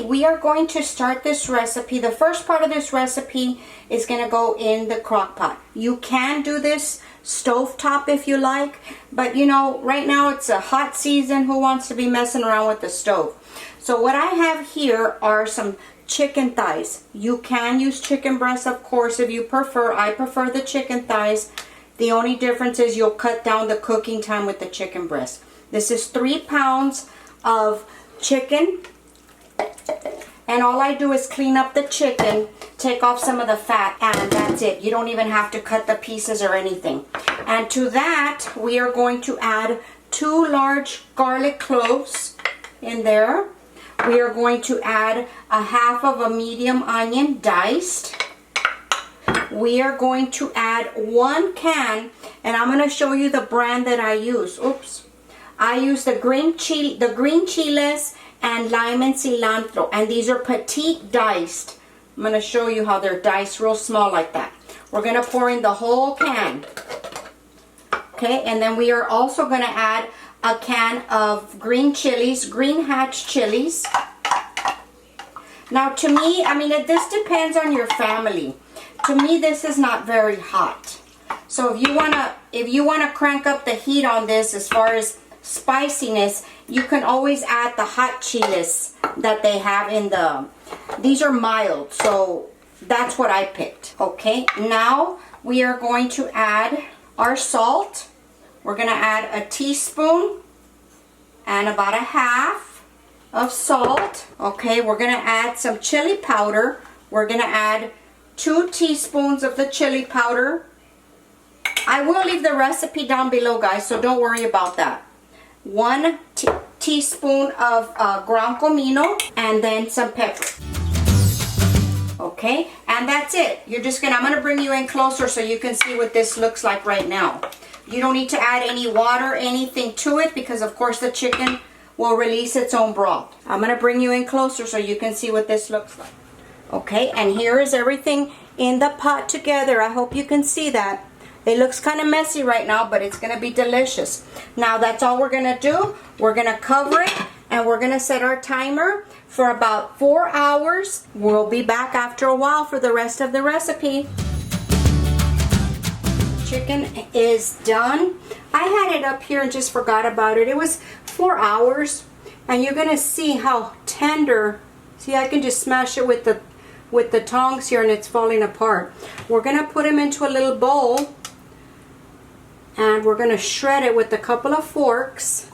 we are going to start this recipe. The first part of this recipe is going to go in the crock pot. You can do this stovetop if you like, but you know, right now it's a hot season. Who wants to be messing around with the stove? So what I have here are some chicken thighs. You can use chicken breasts, of course, if you prefer. I prefer the chicken thighs. The only difference is you'll cut down the cooking time with the chicken breast. This is 3 pounds of chicken, and all I do is clean up the chicken, take off some of the fat, and that's it. You don't even have to cut the pieces or anything. And to that, we are going to add 2 large garlic cloves in there. We are going to add a half of a medium onion diced. We are going to add 1 can, and I'm going to show you the brand that I use. Oops. I use the green chiles and lime and cilantro, and these are Petite diced. I'm going to show you how they're diced real small like that. We're going to pour in the whole can. Okay, and then we are also going to add a can of green chilies, green hatch chilies. Now to me, I mean, this depends on your family. To me, this is not very hot. So if you wanna crank up the heat on this as far as spiciness, you can always add the hot chiles that they have in the, these are mild, so that's what I picked. Okay, now we are going to add our salt. We're gonna add a teaspoon and about a half of salt. Okay, we're gonna add some chili powder. We're gonna add 2 teaspoons of the chili powder. I will leave the recipe down below, guys, so don't worry about that. 1 teaspoon of ground comino, and then some pepper. Okay, and that's it. I'm gonna bring you in closer so you can see what this looks like right now. You don't need to add any water, anything to it, because of course the chicken will release its own broth. I'm gonna bring you in closer so you can see what this looks like. Okay, and here is everything in the pot together. I hope you can see that. It looks kind of messy right now, but it's gonna be delicious. Now that's all we're gonna do. We're gonna cover it, and we're gonna set our timer for about 4 hours. We'll be back after a while for the rest of the recipe. Chicken is done. I had it up here and just forgot about it. It was 4 hours, and you're gonna see how tender. See, I can just smash it with the tongs here, and it's falling apart. We're gonna put them into a little bowl, and we're gonna shred it with a couple of forks,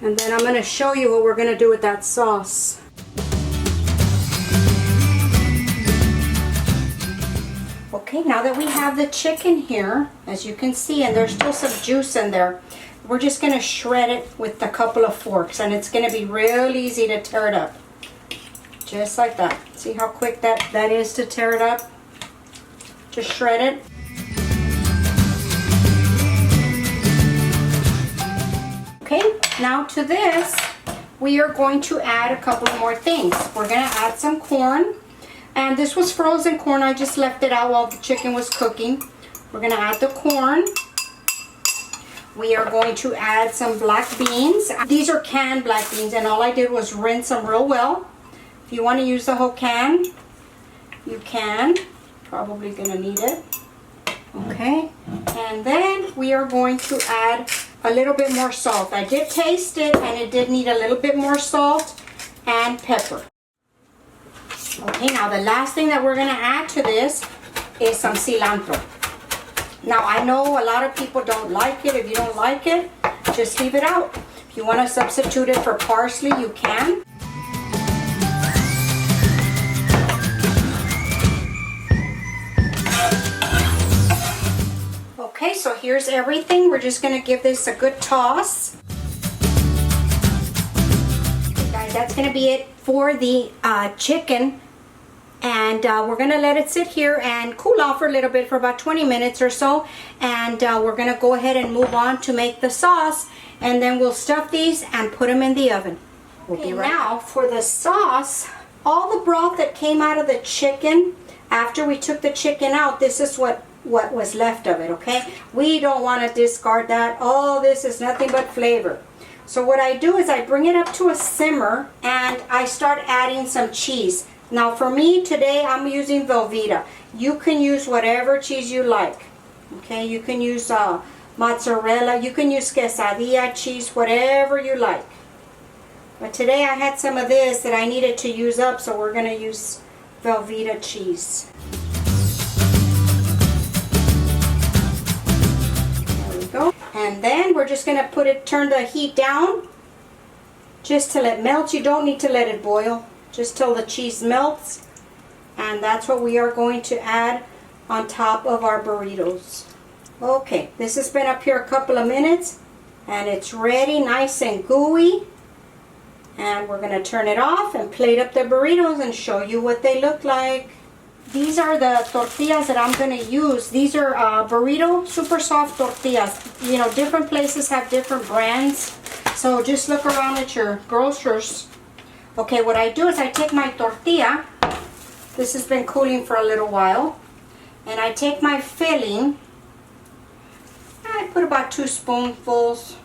and then I'm gonna show you what we're gonna do with that sauce. Okay, now that we have the chicken here, as you can see, and there's still some juice in there, we're just gonna shred it with a couple of forks, and it's gonna be real easy to tear it up. Just like that. See how quick that is to tear it up? Just shred it. Okay, now to this, we are going to add a couple more things. We're gonna add some corn. And this was frozen corn. I just left it out while the chicken was cooking. We're gonna add the corn. We are going to add some black beans. These are canned black beans, and all I did was rinse them real well. If you want to use the whole can, you can. Probably gonna need it. Okay, and then we are going to add a little bit more salt. I did taste it, and it did need a little bit more salt and pepper. Okay, now the last thing that we're going to add to this is some cilantro. Now I know a lot of people don't like it. If you don't like it, just leave it out. If you want to substitute it for parsley, you can. Okay, so here's everything. We're just going to give this a good toss. Okay, guys, that's going to be it for the chicken. And we're going to let it sit here and cool off for a little bit for about 20 minutes or so. And we're going to go ahead and move on to make the sauce. And then we'll stuff these and put them in the oven. We'll be right now for the sauce. All the broth that came out of the chicken, after we took the chicken out, this is what was left of it, okay? We don't want to discard that. All this is nothing but flavor. So what I do is I bring it up to a simmer and I start adding some cheese. Now for me today I'm using Velveeta. You can use whatever cheese you like. Okay, you can use mozzarella, you can use quesadilla cheese, whatever you like. But today I had some of this that I needed to use up, so we're going to use Velveeta cheese. There we go. And then we're just going to turn the heat down just till it melts. You don't need to let it boil, just till the cheese melts. And that's what we are going to add on top of our burritos. Okay, this has been up here a couple of minutes and it's ready, nice and gooey. And we're going to turn it off and plate up the burritos and show you what they look like. These are the tortillas that I'm going to use. These are burrito super soft tortillas. You know, different places have different brands. So just look around at your grocers. Okay, what I do is I take my tortilla. This has been cooling for a little while. And I take my filling. I put about 2 spoonfuls.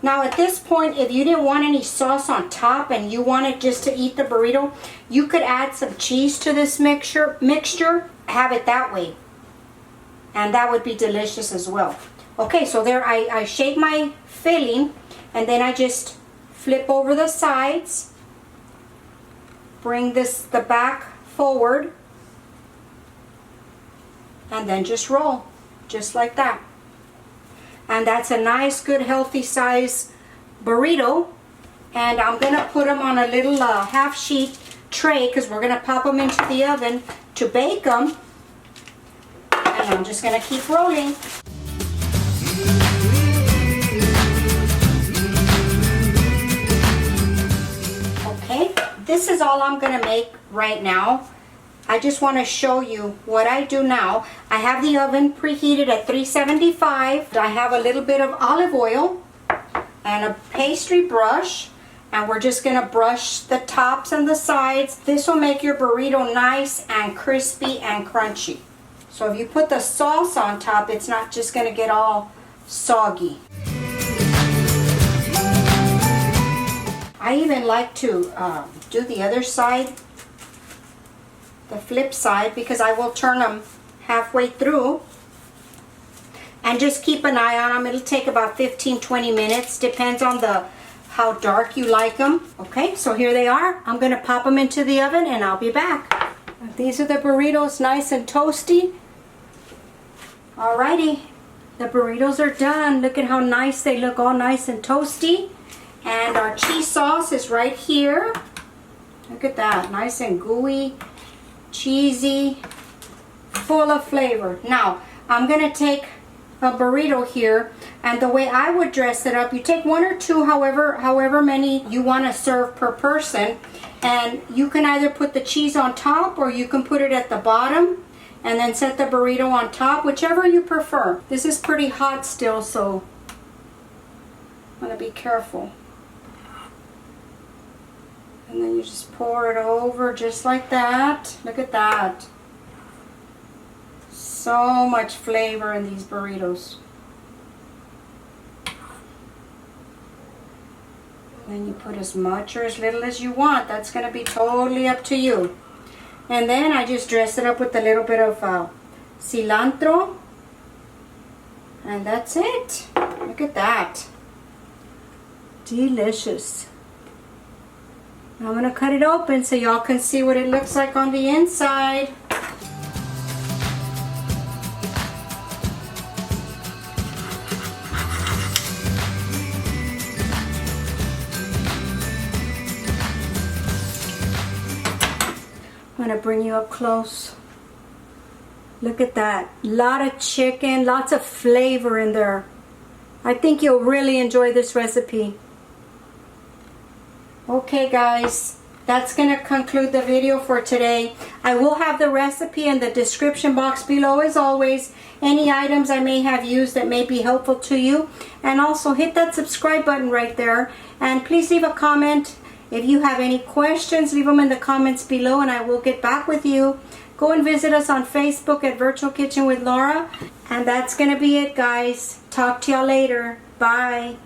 Now at this point, if you didn't want any sauce on top and you wanted just to eat the burrito, you could add some cheese to this mixture, have it that way. And that would be delicious as well. Okay, so there I shape my filling and then I just flip over the sides, bring the back forward, and then just roll, just like that. And that's a nice, good, healthy size burrito. And I'm going to put them on a little half sheet tray because we're going to pop them into the oven to bake them. And I'm just going to keep rolling. Okay, this is all I'm going to make right now. I just want to show you what I do now. I have the oven preheated at 375. I have a little bit of olive oil and a pastry brush, and we're just going to brush the tops and the sides. This will make your burrito nice and crispy and crunchy. So if you put the sauce on top, it's not just going to get all soggy. I even like to do the other side, the flip side, because I will turn them halfway through and just keep an eye on them. It'll take about 15-20 minutes, depends on how dark you like them. Okay, so here they are. I'm going to pop them into the oven and I'll be back. These are the burritos, nice and toasty. Alrighty, the burritos are done. Look at how nice they look, all nice and toasty. And our cheese sauce is right here. Look at that, nice and gooey, cheesy, full of flavor. Now I'm gonna take a burrito here, and the way I would dress it up, you take 1 or 2, however many you want to serve per person, and you can either put the cheese on top or you can put it at the bottom and then set the burrito on top, whichever you prefer. This is pretty hot still, so I'm gonna be careful. And then you just pour it over just like that. Look at that. So much flavor in these burritos. Then you put as much or as little as you want. That's going to be totally up to you. And then I just dress it up with a little bit of cilantro. And that's it. Look at that. Delicious. I'm going to cut it open so y'all can see what it looks like on the inside. I'm going to bring you up close. Look at that. A lot of chicken, lots of flavor in there. I think you'll really enjoy this recipe. Okay guys, that's going to conclude the video for today. I will have the recipe in the description box below as always. Any items I may have used that may be helpful to you. And also hit that subscribe button right there. And please leave a comment. If you have any questions, leave them in the comments below and I will get back with you. Go and visit us on Facebook at Virtual Kitchen with Laura. And that's going to be it guys. Talk to y'all later. Bye.